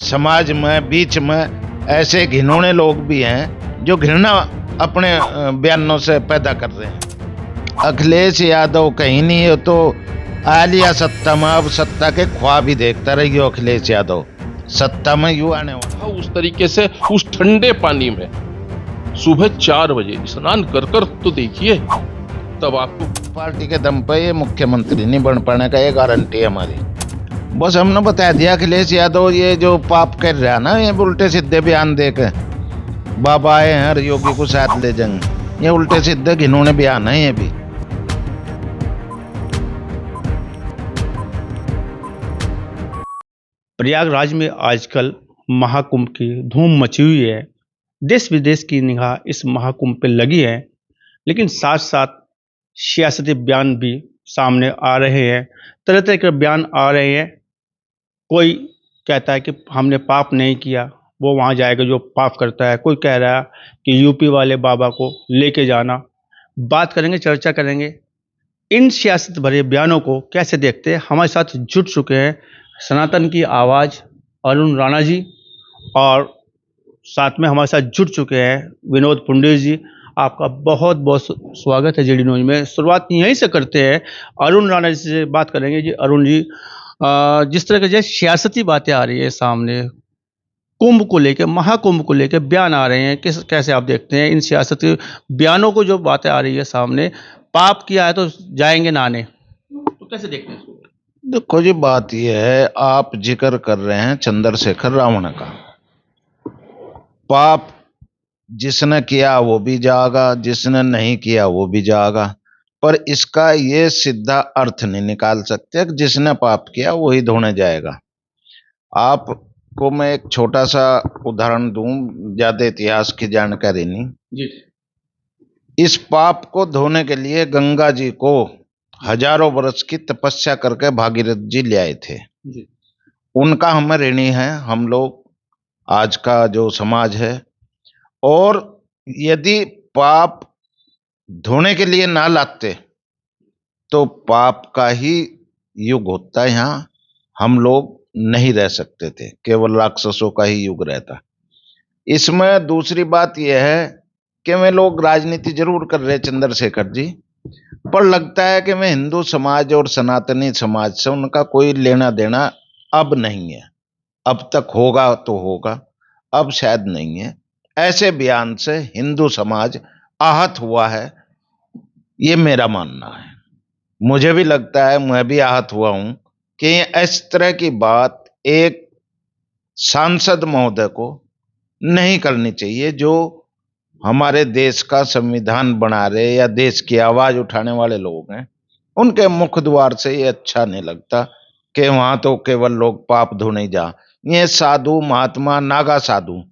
समाज में बीच में ऐसे घिनौने लोग भी हैं जो घृणा अपने बयानों से पैदा कर रहे हैं। अखिलेश यादव कहीं नहीं है तो आलिया सत्ता में, अब सत्ता के ख्वाब ही देखता रहिए अखिलेश यादव, सत्ता में यूं आने वाला। उस तरीके से उस ठंडे पानी में सुबह 4 बजे स्नान कर तो देखिए, तब आपको पार्टी के दम पे ये मुख्यमंत्री नहीं बन पाने का ये गारंटी है हमारी। बस हमने बता दिया अखिलेश यादव ये जो पाप कर रहा है ना, ये उल्टे सीधे बयान देकर बाबा आए हैं हर योगी को साथ ले जाएंगे, ये उल्टे सीधे घिनौने बयान है ये भी। प्रयागराज में आजकल महाकुंभ की धूम मची हुई है। देश विदेश की निगाह इस महाकुंभ पे लगी है, लेकिन साथ साथ सियासती बयान भी सामने आ रहे हैं। तरह तरह के बयान आ रहे हैं। कोई कहता है कि हमने पाप नहीं किया, वो वहाँ जाएगा जो पाप करता है। कोई कह रहा है कि यूपी वाले बाबा को लेके जाना। बात करेंगे, चर्चा करेंगे इन सियासत भरे बयानों को कैसे देखते हैं। हमारे साथ जुट चुके हैं सनातन की आवाज़ अरुण राणा जी, और साथ में हमारे साथ जुट चुके हैं विनोद पुंडे जी। आपका बहुत बहुत स्वागत है जेडी न्यूज में। शुरुआत यहीं से करते हैं, अरुण राणा जी से बात करेंगे। जी अरुण जी, जिस तरह के सियासती बातें आ रही है सामने, कुंभ को लेकर, महाकुंभ को लेकर बयान आ रहे हैं, कैसे आप देखते हैं इन सियासती बयानों को? जो बातें आ रही है सामने, पाप किया है तो जाएंगे नहाने, तो कैसे देखते हैं इसको? देखो जी, बात यह है, आप जिक्र कर रहे हैं चंद्रशेखर रावण का। पाप जिसने किया वो भी जाएगा, जिसने नहीं किया वो भी जाएगा, पर इसका ये सीधा अर्थ नहीं निकाल सकते कि जिसने पाप किया वही धोने जाएगा। आपको मैं एक छोटा सा उदाहरण दूं, ज्यादा इतिहास की जानकारी नहीं जी। इस पाप को धोने के लिए गंगा जी को हजारों वर्ष की तपस्या करके भागीरथ जी ले आए थे जी। उनका हमें ऋणी है हम लोग, आज का जो समाज है। और यदि पाप धोने के लिए ना लाते तो पाप का ही युग होता, यहाँ हम लोग नहीं रह सकते थे, केवल राक्षसों का ही युग रहता। इसमें दूसरी बात यह है कि वे लोग राजनीति जरूर कर रहे चंद्रशेखर जी, पर लगता है कि मैं हिंदू समाज और सनातनी समाज से उनका कोई लेना देना अब नहीं है। अब तक होगा तो होगा, अब शायद नहीं है। ऐसे बयान से हिंदू समाज आहत हुआ है, ये मेरा मानना है। मुझे भी लगता है, मैं भी आहत हुआ हूं कि इस तरह की बात एक सांसद महोदय को नहीं करनी चाहिए, जो हमारे देश का संविधान बना रहे या देश की आवाज उठाने वाले लोग हैं। उनके मुख द्वार से ये अच्छा नहीं लगता कि वहां तो केवल लोग पाप धोने जा। ये साधु महात्मा, नागा साधु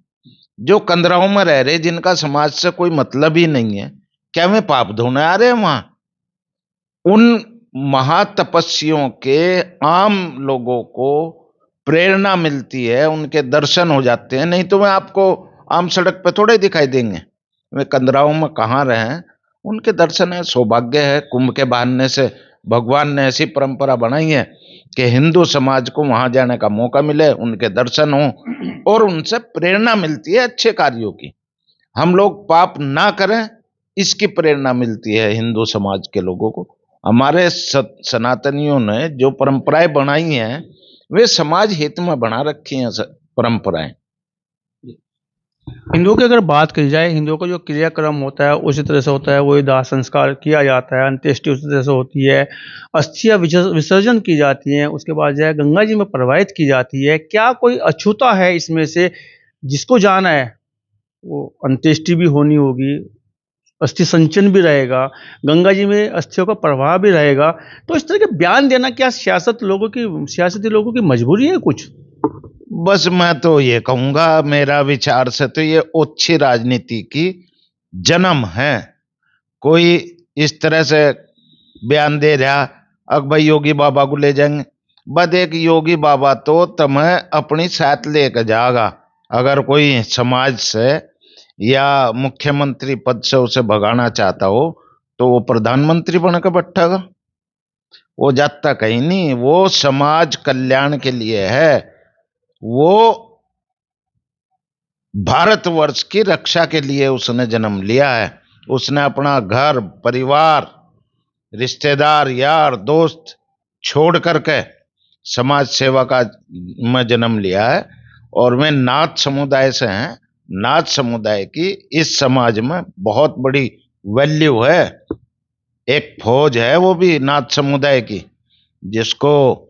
जो कंदराओं में रह रहे, जिनका समाज से कोई मतलब ही नहीं है, क्या वे पाप धोने आ रहे हैं वहां? उन महातपस्वियों के आम लोगों को प्रेरणा मिलती है, उनके दर्शन हो जाते हैं, नहीं तो वे आपको आम सड़क पे थोड़े दिखाई देंगे। वे कंदराओं में कहाँ रहे, उनके दर्शन है। सौभाग्य है, कुंभ के बहाने से भगवान ने ऐसी परंपरा बनाई है कि हिंदू समाज को वहां जाने का मौका मिले, उनके दर्शन हो और उनसे प्रेरणा मिलती है अच्छे कार्यों की। हम लोग पाप ना करें, इसकी प्रेरणा मिलती है हिंदू समाज के लोगों को। हमारे सनातनियों ने जो परंपराएं बनाई हैं, वे समाज हित में बना रखी हैं परंपराएं। हिंदुओं की अगर बात की जाए, हिंदुओं का जो क्रियाक्रम होता है उसी तरह से होता है। वही दाह संस्कार किया जाता है, अंत्येष्टि उसी तरह से होती है, अस्थियां विसर्जन की जाती हैं, उसके बाद जो है गंगा जी में प्रवाहित की जाती है। क्या कोई अछूता है इसमें से? जिसको जाना है वो अंत्येष्टि भी होनी होगी, अस्थि संचन भी रहेगा, गंगा जी में अस्थियों का प्रवाह भी रहेगा। तो इस तरह के बयान देना क्या सियासती लोगों की मजबूरी है कुछ? बस मैं तो ये कहूंगा, मेरा विचार से तो ये ओछी राजनीति की जन्म है। कोई इस तरह से बयान दे रहा, अब भाई योगी बाबा को ले जाएंगे। बद एक योगी बाबा तो तुम्हें अपनी साथ लेकर जाएगा। अगर कोई समाज से या मुख्यमंत्री पद से उसे भगाना चाहता हो तो वो प्रधानमंत्री बनकर बैठेगा, वो जाता कहीं नहीं। वो समाज कल्याण के लिए है, वो भारतवर्ष की रक्षा के लिए उसने जन्म लिया है। उसने अपना घर परिवार रिश्तेदार यार दोस्त छोड़ करके समाज सेवा का में जन्म लिया है। और मैं नाथ समुदाय से हैं। नाथ समुदाय की इस समाज में बहुत बड़ी वैल्यू है। एक फौज है वो भी नाथ समुदाय की, जिसको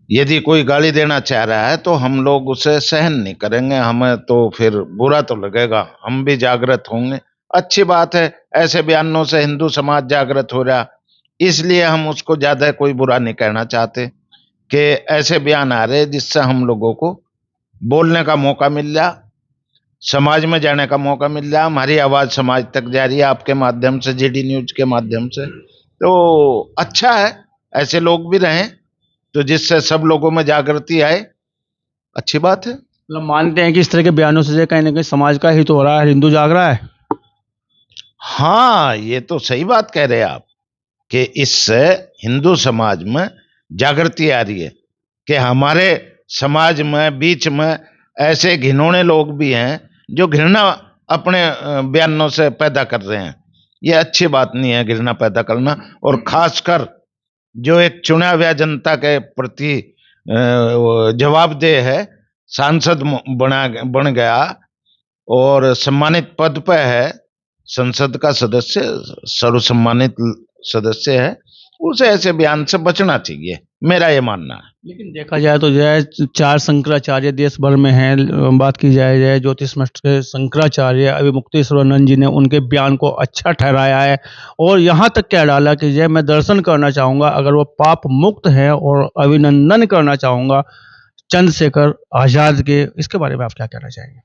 यदि कोई गाली देना चाह रहा है तो हम लोग उसे सहन नहीं करेंगे। हमें तो फिर बुरा तो लगेगा, हम भी जागृत होंगे। अच्छी बात है, ऐसे बयानों से हिंदू समाज जागृत हो रहा, इसलिए हम उसको ज्यादा कोई बुरा नहीं कहना चाहते कि ऐसे बयान आ रहे जिससे हम लोगों को बोलने का मौका मिल रहा, समाज में जाने का मौका मिल रहा। हमारी आवाज समाज तक जा रही है आपके माध्यम से, जीडी न्यूज के माध्यम से। तो अच्छा है, ऐसे लोग भी रहें तो जिससे सब लोगों में जागृति आए, अच्छी बात है। मतलब मानते हैं कि इस तरह के बयानों से कहीं ना कहीं समाज का हित हो रहा है, हिंदू जाग रहा है। हाँ, ये तो सही बात कह रहे हैं आप कि इससे हिंदू समाज में जागृति आ रही है कि हमारे समाज में बीच में ऐसे घिनौने लोग भी हैं जो घृणा अपने बयानों से पैदा कर रहे हैं। ये अच्छी बात नहीं है घृणा पैदा करना, और खासकर जो एक चुना हुआ जनता के प्रति जवाबदेह है, सांसद बन गया और सम्मानित पद पे है, संसद का सदस्य, सर्वसम्मानित सदस्य है, उसे ऐसे बयान से बचना चाहिए, मेरा ये मानना है। लेकिन देखा जाए तो जय 4 शंकराचार्य देश भर में हैं। बात की जाए जय ज्योतिष मठ के शंकराचार्य अविमुक्तेश्वरानंद जी ने उनके बयान को अच्छा ठहराया है और यहाँ तक कह डाला कि जय मैं दर्शन करना चाहूँगा अगर वो पाप मुक्त है, और अभिनंदन करना चाहूँगा चंद्रशेखर आजाद के। इसके बारे में आप क्या कहना चाहेंगे?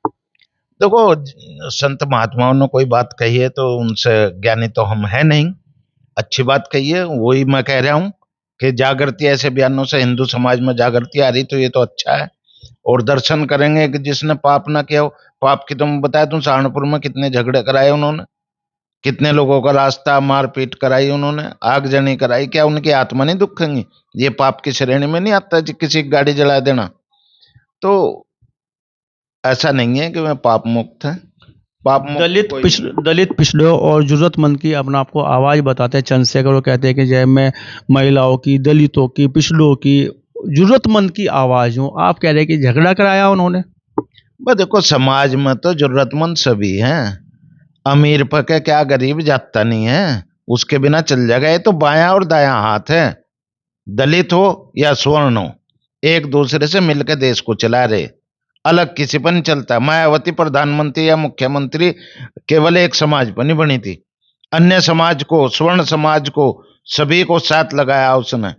देखो, संत महात्माओं ने कोई बात कही है तो उनसे ज्ञानी तो हम है नहीं, अच्छी बात कही है, वही मैं कह रहा हूँ कि जागृति, ऐसे बयानों से हिंदू समाज में जागृति आ रही तो ये तो अच्छा है। और दर्शन करेंगे कि जिसने पाप ना किया हो। पाप की तुम बताया, तुम सहारनपुर में कितने झगड़े कराए उन्होंने, कितने लोगों का रास्ता मारपीट कराई उन्होंने, आगजनी कराई, क्या उनकी आत्मा नहीं दुखेंगी? ये पाप की श्रेणी में नहीं आता जी किसी की गाड़ी जला देना। तो ऐसा नहीं है कि मैं पाप मुक्त है। पाप मुक्त दलित पिछड़ों और जरूरतमंद की अपना आपको आवाज बताते हैं चंद्रशेखर। वो कहते हैं कि जय मैं महिलाओं की, दलितों की, पिछड़ों की, जरूरतमंद की आवाज हूँ। आप कह रहे हैं कि झगड़ा कराया उन्होंने? बस देखो, समाज में तो जरूरतमंद सभी हैं, अमीर पके क्या गरीब जाता नहीं है, उसके बिना चल जाएगा। ये तो बायां और दायां हाथ है, दलित हो या स्वर्ण हो, एक दूसरे से मिलकर देश को चला रहे, अलग किसी पर नहीं चलता। मायावती प्रधानमंत्री या मुख्यमंत्री केवल एक समाज पर नहीं बनी थी, अन्य समाज को, स्वर्ण समाज को, सभी को साथ लगाया उसने,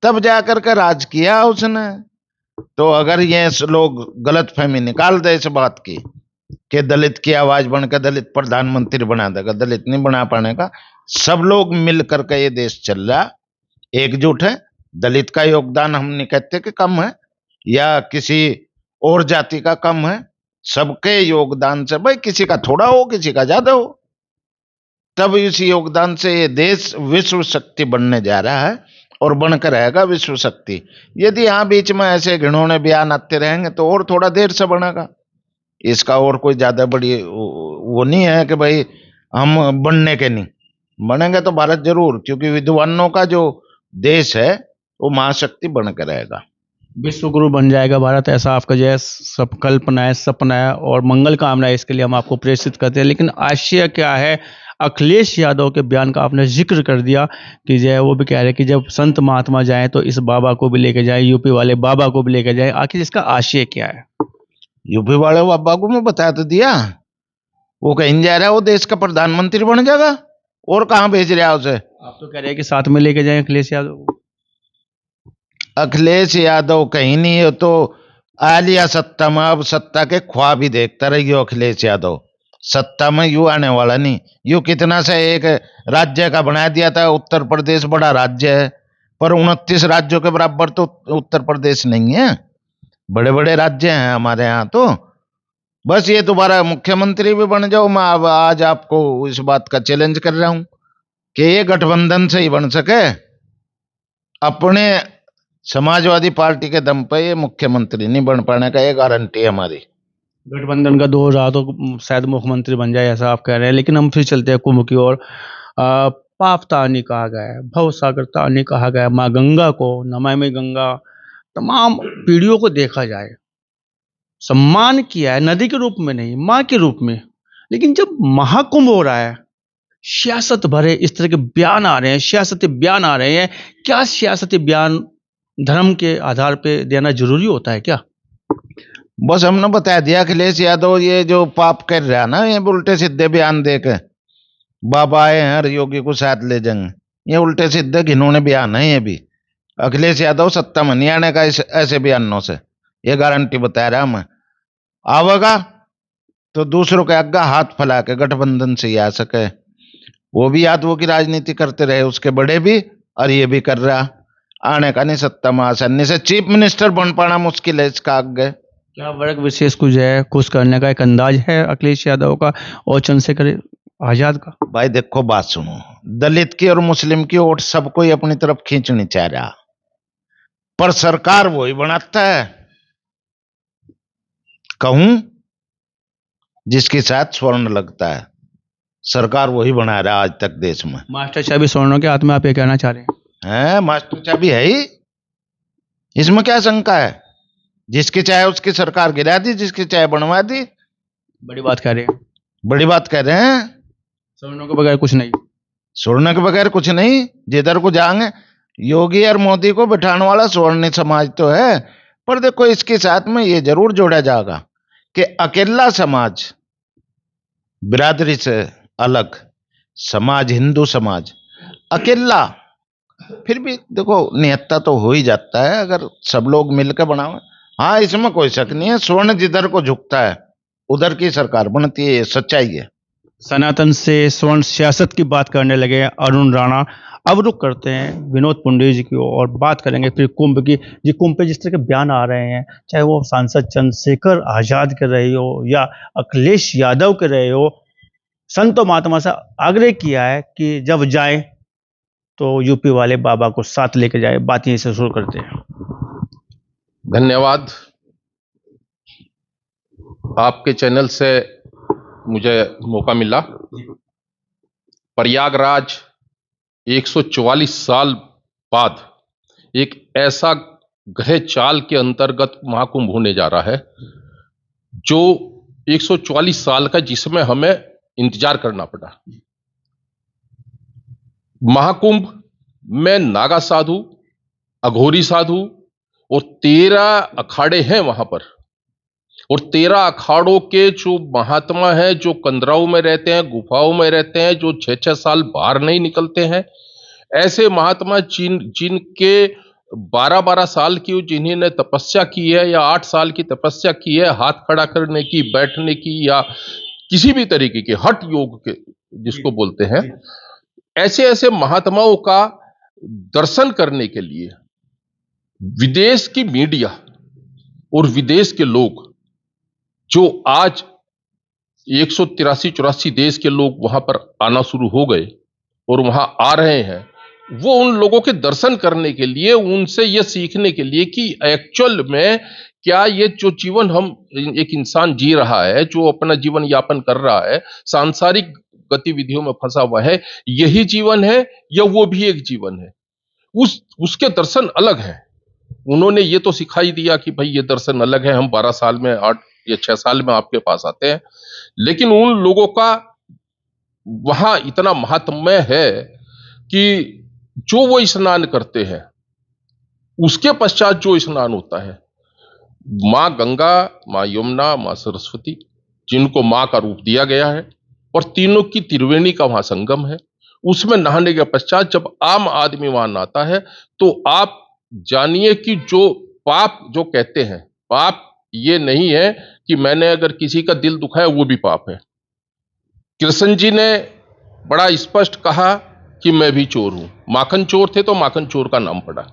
तब जाकर के राज किया उसने। तो अगर ये लोग गलत फहमी निकाल दे इस बात की कि दलित की आवाज बनकर दलित प्रधानमंत्री बना देगा, दलित नहीं बना पाने का। सब लोग मिल करके ये देश चल रहा, एकजुट है। दलित का योगदान हम नहीं कहते कि कम है या किसी और जाति का कम है, सबके योगदान से, भाई किसी का थोड़ा हो किसी का ज्यादा हो, तब इस योगदान से ये देश विश्व शक्ति बनने जा रहा है और बनकर रहेगा विश्व शक्ति। यदि यहाँ बीच में ऐसे घिनौने बयान आते रहेंगे तो और थोड़ा देर से बनेगा। इसका और कोई ज्यादा बड़ी वो नहीं है कि भाई हम बनने के नहीं, बनेंगे तो भारत जरूर, क्योंकि विद्वानों का जो देश है वो महाशक्ति बनकर रहेगा, विश्व गुरु बन जाएगा भारत, ऐसा आपका जय सब कल्पना है, सपना है और मंगल कामना है। इसके लिए हम आपको प्रेषित करते हैं। लेकिन आशय क्या है, अखिलेश यादव के बयान का आपने जिक्र कर दिया कि जय वो भी कह रहे हैं कि जब संत महात्मा जाएं तो इस बाबा को भी लेके जाएं, यूपी वाले बाबा को भी लेके जाएं। आखिर इसका आशय क्या है? यूपी वाले बाबा को मैं बता तो दिया, वो कहीं जा रहा है, वो देश का प्रधानमंत्री बन जाएगा, और कहाँ भेज रहा है उसे? आप तो कह रहे हैं कि साथ में लेके जाएं अखिलेश यादव को। अखिलेश यादव कहीं नहीं है, तो आ लिया सत्ता में, अब सत्ता के ख्वाब ही देखता रहियो। अखिलेश यादव सत्ता में यूं आने वाला नहीं। यूं कितना से एक राज्य का बना दिया था, उत्तर प्रदेश बड़ा राज्य है, पर 29 राज्यों के बराबर तो उत्तर प्रदेश नहीं है, बड़े बड़े राज्य हैं हमारे यहाँ। तो बस ये दोबारा मुख्यमंत्री भी बन जाओ, मैं अब आज आपको इस बात का चैलेंज कर रहा हूं कि ये गठबंधन से ही बन सके। अपने समाजवादी पार्टी के दम पे ये मुख्यमंत्री नहीं बन पाने का ये गारंटी है हमारी। गठबंधन का दौर रहा तो शायद मुख्यमंत्री बन जाए, ऐसा आप कह रहे हैं। लेकिन हम फिर चलते हैं कुंभ की ओर। पाप तारनी कहा गया है, भव सागर तारनी कहा गया है। माँ गंगा को, नमामि गंगा, तमाम पीढ़ियों को देखा जाए, सम्मान किया है नदी के रूप में नहीं, माँ के रूप में। लेकिन जब महाकुंभ हो रहा है, सियासत भरे इस तरह के बयान आ रहे हैं, सियासती बयान आ रहे हैं, क्या सियासती बयान धर्म के आधार पे देना जरूरी होता है क्या? बस हमने बता दिया, अखिलेश यादव ये जो पाप कर रहा है ना, ये उल्टे सीधे बयान देके बाबा आए हैं हर योगी को साथ ले जाएंगे, ये उल्टे सीधे घिनौने बयान है। ये भी अखिलेश यादव सत्ता में नहीं आने का ऐसे बयानों से, ये गारंटी बता रहा मैं। आवेगा तो दूसरों के आगे हाथ फैला के गठबंधन से ही आ सके। वो भी यादवों की राजनीति करते रहे, उसके बड़े भी, और ये भी कर रहा। आने का नहीं सत्ता में आसानी से, चीफ मिनिस्टर बन पाना मुश्किल है इसका आगे। क्या वर्ग विशेष कुछ है, खुश करने का एक अंदाज है अखिलेश यादव का और चंद्रशेखर आजाद का? भाई देखो, बात सुनो, दलित की और मुस्लिम की वोट सबको ही अपनी तरफ खींचनी चाह रहा, पर सरकार वही बनाता है, कहूं जिसके साथ स्वर्ण लगता है, सरकार वही बना रहा आज तक देश में। मास्टर चाबी स्वर्णों के हाथ में, आप ये कहना चाह रहे हैं? है मास्टर चाबी है ही, इसमें क्या शंका है? जिसकी चाहे उसकी सरकार गिरा दी, जिसकी चाहे बनवा दी। बड़ी बात कह रहे हैं। बड़ी बात कह रहे हैं। स्वर्णों के बगैर कुछ नहीं, स्वर्ण के बगैर कुछ नहीं। जिधर को जाएंगे, योगी और मोदी को बिठाने वाला स्वर्ण समाज तो है, पर देखो इसके साथ में ये जरूर जोड़ा जाएगा कि अकेला समाज, बिरादरी से अलग समाज, हिंदू समाज अकेला, फिर भी देखो निहत्ता तो हो ही जाता है अगर सब लोग मिलकर बनावे। हाँ, इसमें कोई शक नहीं है, स्वर्ण जिधर को झुकता है उधर की सरकार बनती है, ये सच्चाई है। सनातन से स्वर्ण सियासत की बात करने लगे अरुण राणा। अब रुक करते हैं विनोद पुंडे जी की और बात करेंगे फिर कुंभ की। जी, कुंभ पे जिस तरह के बयान आ रहे हैं, चाहे वो सांसद चंद्रशेखर आजाद के रहे हो या अखिलेश यादव के रहे हो, संतो महात्मा से आग्रह किया है कि जब जाए तो यूपी वाले बाबा को साथ लेके जाए। बात यहीं से शुरू करते हैं। धन्यवाद। आपके चैनल से मुझे मौका मिला। प्रयागराज 144 साल बाद एक ऐसा ग्रह चाल के अंतर्गत महाकुंभ होने जा रहा है जो 144 साल का, जिसमें हमें इंतजार करना पड़ा। महाकुंभ में नागा साधु, अघोरी साधु और 13 अखाड़े हैं वहां पर, और 13 अखाड़ों के जो महात्मा हैं, जो कंदराओं में रहते हैं, गुफाओं में रहते हैं, जो 6-6 साल बाहर नहीं निकलते हैं, ऐसे महात्मा जिनके 12-12 साल की, जिन्होंने तपस्या की है या 8 साल की तपस्या की है, हाथ खड़ा करने की, बैठने की, या किसी भी तरीके के हठ योग के जिसको बोलते हैं, ऐसे ऐसे महात्माओं का दर्शन करने के लिए विदेश की मीडिया और विदेश के लोग, जो आज 183-84 देश के लोग वहां पर आना शुरू हो गए और वहां आ रहे हैं, वो उन लोगों के दर्शन करने के लिए, उनसे ये सीखने के लिए कि एक्चुअल में क्या ये जो जीवन हम एक इंसान जी रहा है, जो अपना जीवन यापन कर रहा है, सांसारिक गतिविधियों में फंसा हुआ है, यही जीवन है या वो भी एक जीवन है। उसके दर्शन अलग हैं। उन्होंने ये तो सिखाई दिया कि भाई ये दर्शन अलग है, हम 12 साल में, 8 या 6 साल में आपके पास आते हैं, लेकिन उन लोगों का वहां इतना महात्म्य है कि जो वो स्नान करते हैं, उसके पश्चात जो स्नान होता है, माँ गंगा, माँ यमुना, माँ सरस्वती, जिनको माँ का रूप दिया गया है, और तीनों की त्रिवेणी का वहां संगम है, उसमें नहाने के पश्चात जब आम आदमी वहां नहाता है तो आप जानिए कि जो पाप जो कहते हैं, पाप ये नहीं है कि मैंने अगर किसी का दिल दुखाया वो भी पाप है। कृष्ण जी ने बड़ा स्पष्ट कहा कि मैं भी चोर हूं। माखन चोर थे तो माखन चोर का नाम पड़ा।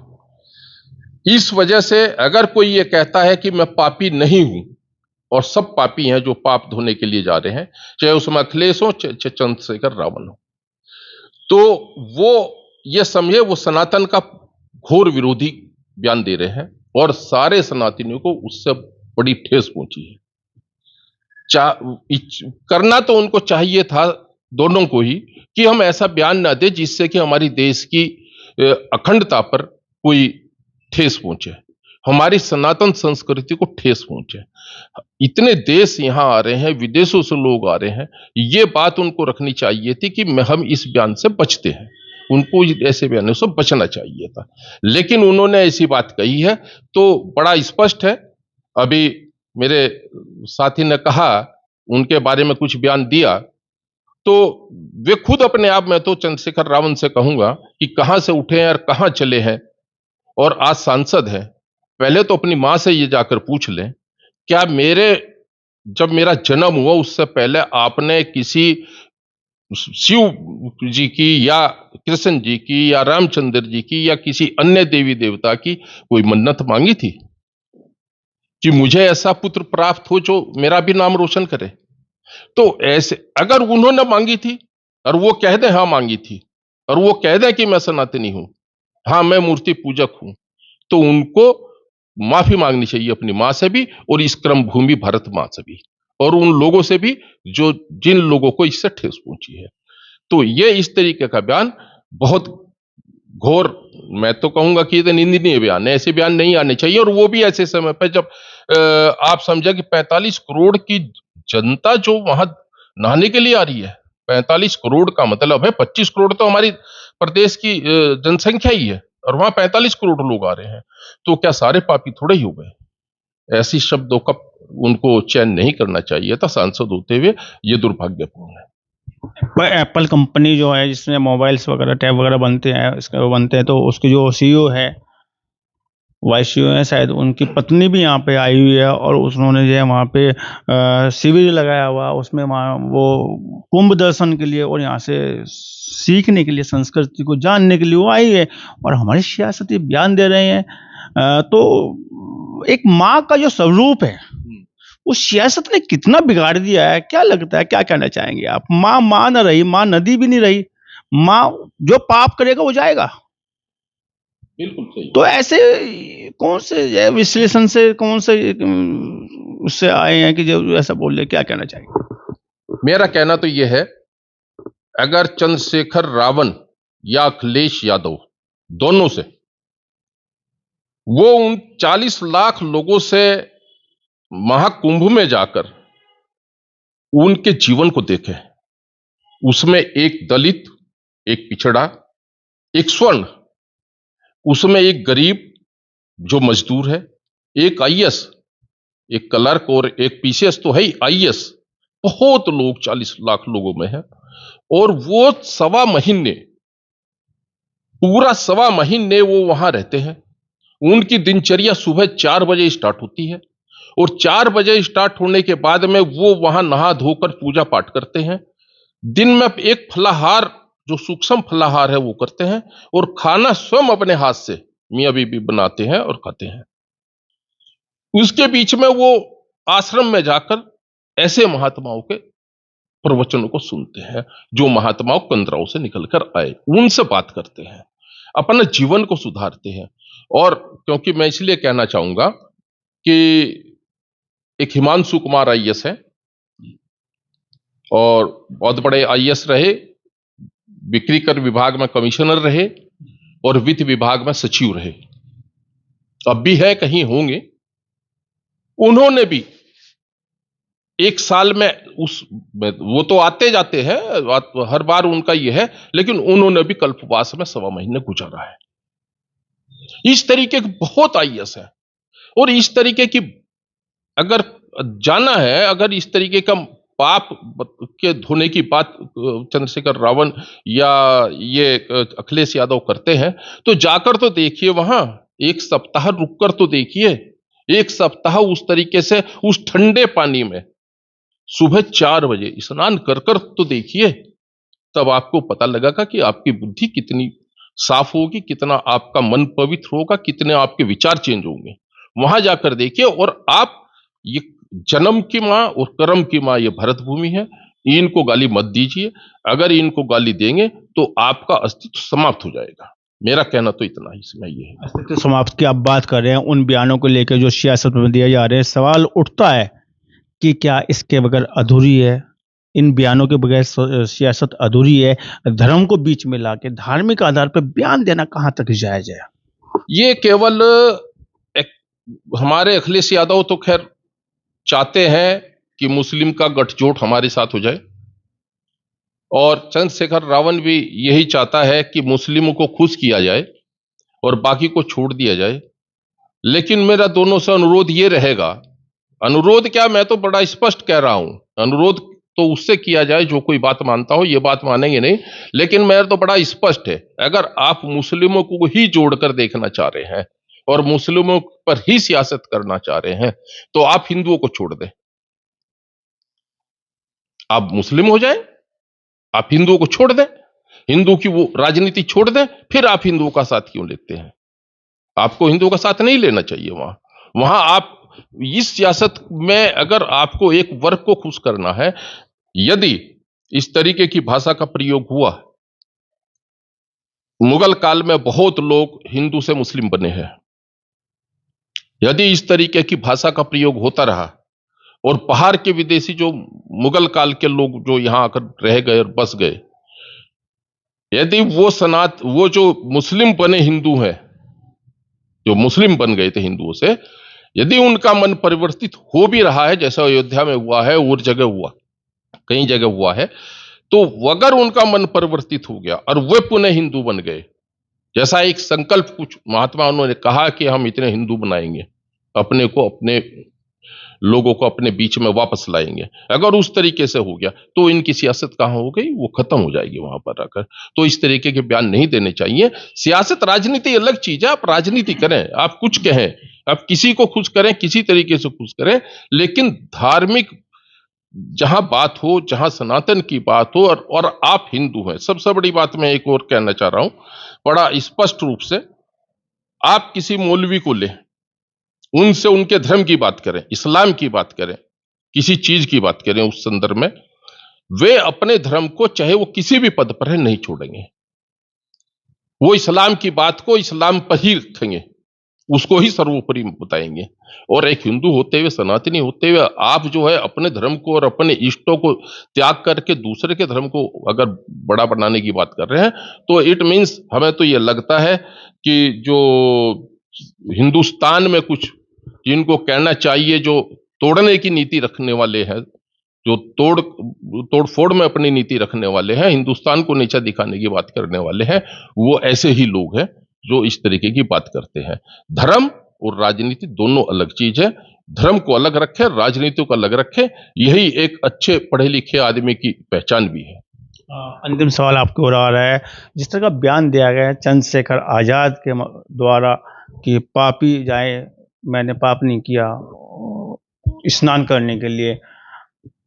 इस वजह से अगर कोई ये कहता है कि मैं पापी नहीं हूं, और सब पापी हैं जो पाप धोने के लिए जा रहे हैं, चाहे उसमें अखिलेश हो, चाहे चंद्रशेखर रावण हो, तो वो ये समझे वो सनातन का घोर विरोधी बयान दे रहे हैं, और सारे सनातनियों को उससे बड़ी ठेस पहुंची है। करना तो उनको चाहिए था, दोनों को ही, कि हम ऐसा बयान ना दें जिससे कि हमारी देश की अखंडता पर कोई ठेस पहुंचे, हमारी सनातन संस्कृति को ठेस पहुंचे। इतने देश यहां आ रहे हैं, विदेशों से लोग आ रहे हैं, ये बात उनको रखनी चाहिए थी कि हम इस बयान से बचते हैं, उनको ऐसे बयानों से बचना चाहिए था। लेकिन उन्होंने ऐसी बात कही है तो बड़ा स्पष्ट है। अभी मेरे साथी ने कहा, उनके बारे में कुछ बयान दिया, तो वे खुद अपने आप, मैं तो चंद्रशेखर रावण से कहूंगा कि कहां से उठे हैं और कहां चले हैं, और आज सांसद हैं। पहले तो अपनी मां से ये जाकर पूछ लें, क्या जब मेरा जन्म हुआ उससे पहले आपने किसी शिव जी की या कृष्ण जी की या रामचंद्र जी की या किसी अन्य देवी देवता की कोई मन्नत मांगी थी कि मुझे ऐसा पुत्र प्राप्त हो जो मेरा भी नाम रोशन करे? तो ऐसे अगर उन्होंने मांगी थी और वो कह दें हाँ मांगी थी, और वो कह दें कि मैं सनातनी हूं, हाँ मैं मूर्ति पूजक हूं, तो उनको माफी मांगनी चाहिए अपनी मां से भी और इस क्रम भूमि भारत मां से भी, और उन लोगों से भी जो जिन लोगों को इससे ठेस पहुंची है। तो ये इस तरीके का बयान बहुत घोर, मैं तो कहूंगा कि ये निंदनीय बयान है, ऐसे बयान नहीं आने चाहिए, और वो भी ऐसे समय पर जब आप समझे कि 45 करोड़ की जनता जो वहां नहाने के लिए आ रही है। 45 करोड़ का मतलब है 25 करोड़ तो हमारी प्रदेश की जनसंख्या ही है, और वहां 45 करोड़ लोग आ रहे हैं, तो क्या सारे पापी थोड़े ही हो गए? ऐसी शब्दों का उनको चयन नहीं करना चाहिए था सांसद होते हुए, ये दुर्भाग्यपूर्ण है। पर एप्पल कंपनी जो है जिसमें मोबाइल्स वगैरह टैब वगैरह बनते हैं, इसके बनते हैं, तो उसकी जो सीईओ है, वाइस सीईओ है शायद, उनकी पत्नी भी यहाँ पे आई हुई है, और उन्होंने जो है वहाँ पे शिविर लगाया हुआ, उसमें वहाँ वो कुंभ दर्शन के लिए और यहाँ से सीखने के लिए, संस्कृति को जानने के लिए वो आई है, और हमारे सियासती बयान दे रहे हैं। तो एक माँ का जो स्वरूप है उस सियासत ने कितना बिगाड़ दिया है, क्या लगता है, क्या कहना चाहेंगे आप? माँ न रही, माँ नदी भी नहीं रही, माँ जो पाप करेगा वो जाएगा। बिल्कुल सही। तो ऐसे कौन से विश्लेषण से, कौन से उससे आए हैं कि जो ऐसा बोल रहे, क्या कहना चाहिए? मेरा कहना तो यह है, अगर चंद्रशेखर रावण या अखिलेश यादव दोनों से, वो उन 40 लाख लोगों से महाकुंभ में जाकर उनके जीवन को देखें, उसमें एक दलित, एक पिछड़ा, एक स्वर्ण, उसमें एक गरीब जो मजदूर है, एक आईएएस, एक क्लर्क और एक पीसीएस तो है ही, आईएएस, बहुत लोग 40 लाख लोगों में है, और वो पूरा सवा महीने वो वहां रहते हैं। उनकी दिनचर्या सुबह 4 बजे स्टार्ट होती है, और 4 बजे स्टार्ट होने के बाद में वो वहां नहा धोकर पूजा पाठ करते हैं। दिन में एक फलाहार, जो सूक्ष्म फलाहार है वो करते हैं, और खाना स्वयं अपने हाथ से मियां बीबी बनाते हैं और खाते हैं। उसके बीच में वो आश्रम में जाकर ऐसे महात्माओं के प्रवचनों को सुनते हैं जो महात्माओं कंदराओं से निकलकर आए, उनसे बात करते हैं, अपने जीवन को सुधारते हैं। और क्योंकि मैं इसलिए कहना चाहूंगा कि एक हिमांशु कुमार आईएएस है, और बहुत बड़े आईएएस रहे, बिक्री कर विभाग में कमिश्नर रहे, और वित्त विभाग में सचिव रहे, अब भी है, कहीं होंगे। उन्होंने भी एक साल में वो तो आते जाते हैं, हर बार उनका यह है, लेकिन उन्होंने भी कल्पवास में 1.25 महीने गुजारा है। इस तरीके के बहुत आईएएस है, और इस तरीके की अगर जाना है, अगर इस तरीके का पाप के धोने की बात चंद्रशेखर रावण या ये अखिलेश यादव करते हैं, तो जाकर तो देखिए, वहां एक सप्ताह रुककर तो देखिए, एक सप्ताह उस तरीके से उस ठंडे पानी में सुबह 4 बजे स्नान कर तो देखिए, तब आपको पता लगेगा कि आपकी बुद्धि कितनी साफ होगी, कितना आपका मन पवित्र होगा, कितने आपके विचार चेंज होंगे। वहां जाकर देखिए, और आप ये जन्म की मां और कर्म की मां ये भरत भूमि है, इनको गाली मत दीजिए। अगर इनको गाली देंगे तो आपका अस्तित्व समाप्त हो जाएगा। मेरा कहना तो इतना ही इसमें ये है। अस्तित्व समाप्त की आप बात कर रहे हैं, उन बयानों को लेकर जो सियासत में दिए जा रहे हैं, सवाल उठता है कि क्या इसके बगैर अधूरी है, इन बयानों के बगैर सियासत अधूरी है? धर्म को बीच में लाके धार्मिक आधार पर बयान देना कहाँ तक जायज़ है? ये केवल एक हमारे अखिलेश यादव तो खैर चाहते हैं कि मुस्लिम का गठजोड़ हमारे साथ हो जाए, और चंद्रशेखर रावण भी यही चाहता है कि मुस्लिमों को खुश किया जाए और बाकी को छोड़ दिया जाए। लेकिन मेरा दोनों से अनुरोध ये रहेगा, अनुरोध क्या, मैं तो बड़ा स्पष्ट कह रहा हूं, अनुरोध तो उससे किया जाए जो कोई बात मानता हो, ये बात मानेंगे नहीं, लेकिन मेरा तो बड़ा स्पष्ट है, अगर आप मुस्लिमों को ही जोड़कर देखना चाह रहे हैं और मुस्लिमों पर ही सियासत करना चाह रहे हैं, तो आप हिंदुओं को छोड़ दें। आप मुस्लिम हो जाएं, आप हिंदुओं को छोड़ दें, हिंदू की वो राजनीति छोड़ दें, फिर आप हिंदुओं का साथ क्यों लेते हैं? आपको हिंदुओं का साथ नहीं लेना चाहिए। वहां आप इस सियासत में अगर आपको एक वर्ग को खुश करना है, यदि इस तरीके की भाषा का प्रयोग हुआ, मुगल काल में बहुत लोग हिंदू से मुस्लिम बने हैं, यदि इस तरीके की भाषा का प्रयोग होता रहा और बाहर के विदेशी जो मुगल काल के लोग जो यहां आकर रह गए और बस गए, यदि वो जो मुस्लिम बने हिंदू हैं, जो मुस्लिम बन गए थे हिंदुओं से, यदि उनका मन परिवर्तित हो भी रहा है, जैसा अयोध्या में हुआ है और जगह हुआ, कई जगह हुआ है, तो अगर उनका मन परिवर्तित हो गया और वे पुनः हिंदू बन गए, जैसा एक संकल्प कुछ महात्माओं ने कहा कि हम इतने हिंदू बनाएंगे, अपने को, अपने लोगों को अपने बीच में वापस लाएंगे, अगर उस तरीके से हो गया तो इनकी सियासत कहां हो गई, वो खत्म हो जाएगी वहां पर आकर। तो इस तरीके के बयान नहीं देने चाहिए। सियासत राजनीति अलग चीज है, आप राजनीति करें, आप कुछ कहें, आप किसी को खुश करें, किसी तरीके से खुश करें, लेकिन धार्मिक जहां बात हो, जहां सनातन की बात हो, और आप हिंदू हैं। सबसे बड़ी बात मैं एक और कहना चाह रहा हूं बड़ा स्पष्ट रूप से, आप किसी मौलवी को लें, उनसे उनके धर्म की बात करें, इस्लाम की बात करें, किसी चीज की बात करें, उस संदर्भ में वे अपने धर्म को चाहे वो किसी भी पद पर है नहीं छोड़ेंगे। वो इस्लाम की बात को इस्लाम पर ही रखेंगे, उसको ही सर्वोपरि बताएंगे। और एक हिंदू होते हुए, सनातनी होते हुए, आप जो है अपने धर्म को और अपने इष्टों को त्याग करके दूसरे के धर्म को अगर बड़ा बनाने की बात कर रहे हैं, तो इट मीन्स, हमें तो ये लगता है कि जो हिंदुस्तान में कुछ जिनको कहना चाहिए, जो तोड़ने की नीति रखने वाले हैं, जो तोड़ फोड़ में अपनी नीति रखने वाले हैं, हिंदुस्तान को नीचा दिखाने की बात करने वाले हैं, वो ऐसे ही लोग हैं जो इस तरीके की बात करते हैं। धर्म और राजनीति दोनों अलग चीज है। धर्म को अलग रखे, राजनीति को अलग रखे, यही एक अच्छे पढ़े लिखे आदमी की पहचान भी है। अंतिम सवाल आपकी ओर आ रहा है, जिस तरह का बयान दिया गया है चंद्रशेखर आजाद के द्वारा कि पापी जाए, मैंने पाप नहीं किया, स्नान करने के लिए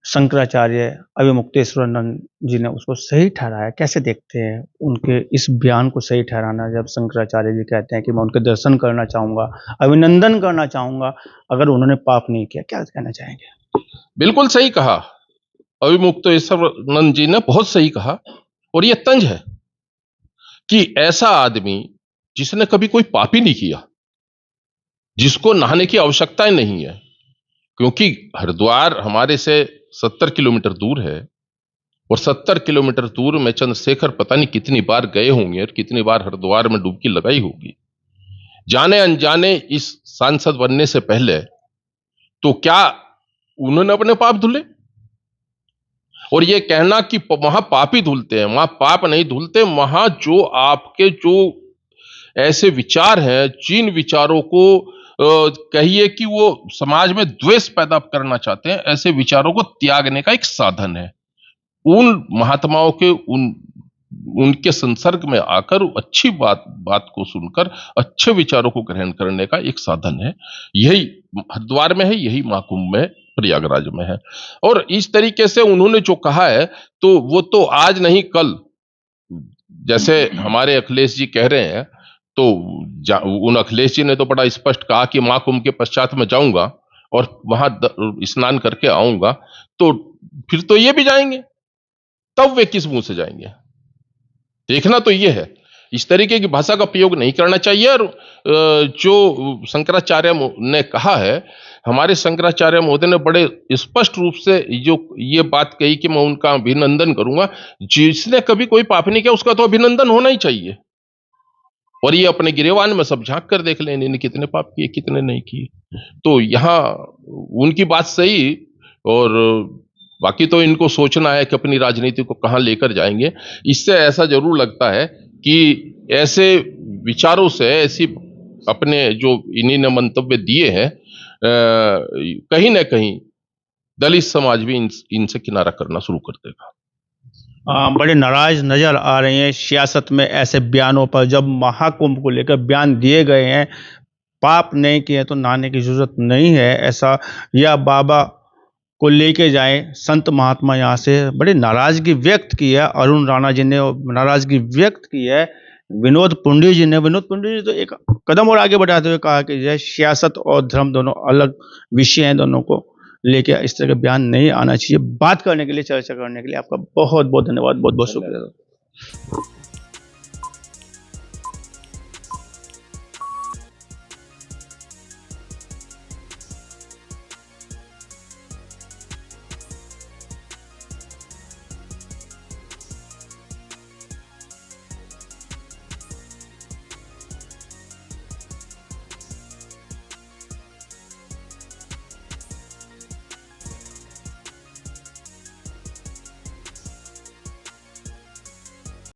शंकराचार्य अभिमुक्तेश्वरानंद जी ने उसको सही ठहराया, कैसे देखते हैं उनके इस बयान को सही ठहराना, जब शंकराचार्य जी कहते हैं कि मैं उनके दर्शन करना चाहूंगा, अभिनंदन करना चाहूंगा अगर उन्होंने पाप नहीं किया, क्या कहना चाहेंगे? बिल्कुल सही कहा, अभिमुक्तेश्वरानंद जी ने बहुत सही कहा। और यह तंज है कि ऐसा आदमी जिसने कभी कोई पाप ही नहीं किया, जिसको नहाने की आवश्यकता नहीं है, क्योंकि हरिद्वार हमारे से 70 किलोमीटर दूर है, और 70 किलोमीटर दूर में चंद्रशेखर पता नहीं कितनी बार गए होंगे और कितनी बार हरिद्वार में डुबकी लगाई होगी, जाने अनजाने इस सांसद बनने से पहले। तो क्या उन्होंने अपने पाप धुले? और ये कहना कि वहां पाप ही धुलते हैं, वहां पाप नहीं धुलते। वहां जो आपके जो ऐसे विचार हैं, जिन विचारों को कहिए कि वो समाज में द्वेष पैदा करना चाहते हैं, ऐसे विचारों को त्यागने का एक साधन है। उन महात्माओं के उनके संसर्ग में आकर अच्छी बात को सुनकर अच्छे विचारों को ग्रहण करने का एक साधन है। यही हरिद्वार में है, यही महाकुंभ में, प्रयागराज में है। और इस तरीके से उन्होंने जो कहा है, तो वो तो आज नहीं कल, जैसे हमारे अखिलेश जी कह रहे हैं, तो उन अखिलेश जी ने तो बड़ा स्पष्ट कहा कि महाकुंभ के पश्चात मैं जाऊंगा और वहां स्नान करके आऊंगा, तो फिर तो ये भी जाएंगे, तब वे किस मुंह से जाएंगे? देखना तो ये है। इस तरीके की भाषा का प्रयोग नहीं करना चाहिए। और जो शंकराचार्य ने कहा है, हमारे शंकराचार्य महोदय ने बड़े स्पष्ट रूप से जो ये बात कही कि मैं उनका अभिनंदन करूंगा, जिसने कभी कोई पाप नहीं किया उसका तो अभिनंदन होना ही चाहिए। और ये अपने गिरेवान में सब झांक कर देख लें, इन्होंने कितने पाप किए कितने नहीं किए। तो यहाँ उनकी बात सही, और बाकी तो इनको सोचना है कि अपनी राजनीति को कहाँ लेकर जाएंगे। इससे ऐसा जरूर लगता है कि ऐसे विचारों से, ऐसी अपने जो इन्हीं ने मंतव्य दिए हैं, कहीं ना कहीं दलित समाज भी इनसे किनारा करना शुरू कर देगा। बड़े नाराज नजर आ रहे हैं सियासत में ऐसे बयानों पर। जब महाकुंभ को लेकर बयान दिए गए हैं, पाप नहीं किए तो नहाने की जरूरत नहीं है, ऐसा या बाबा को लेके जाएं संत महात्मा, यहाँ से बड़ी नाराजगी व्यक्त की है। अरुण राणा जी ने नाराजगी व्यक्त की है, विनोद पुंडी जी ने तो एक कदम और आगे बढ़ाते हुए कहा कि यह सियासत और धर्म दोनों अलग विषय हैं, दोनों को लेके इस तरह का बयान नहीं आना चाहिए। बात करने के लिए, चर्चा करने के लिए आपका बहुत बहुत धन्यवाद, बहुत बहुत शुक्रिया।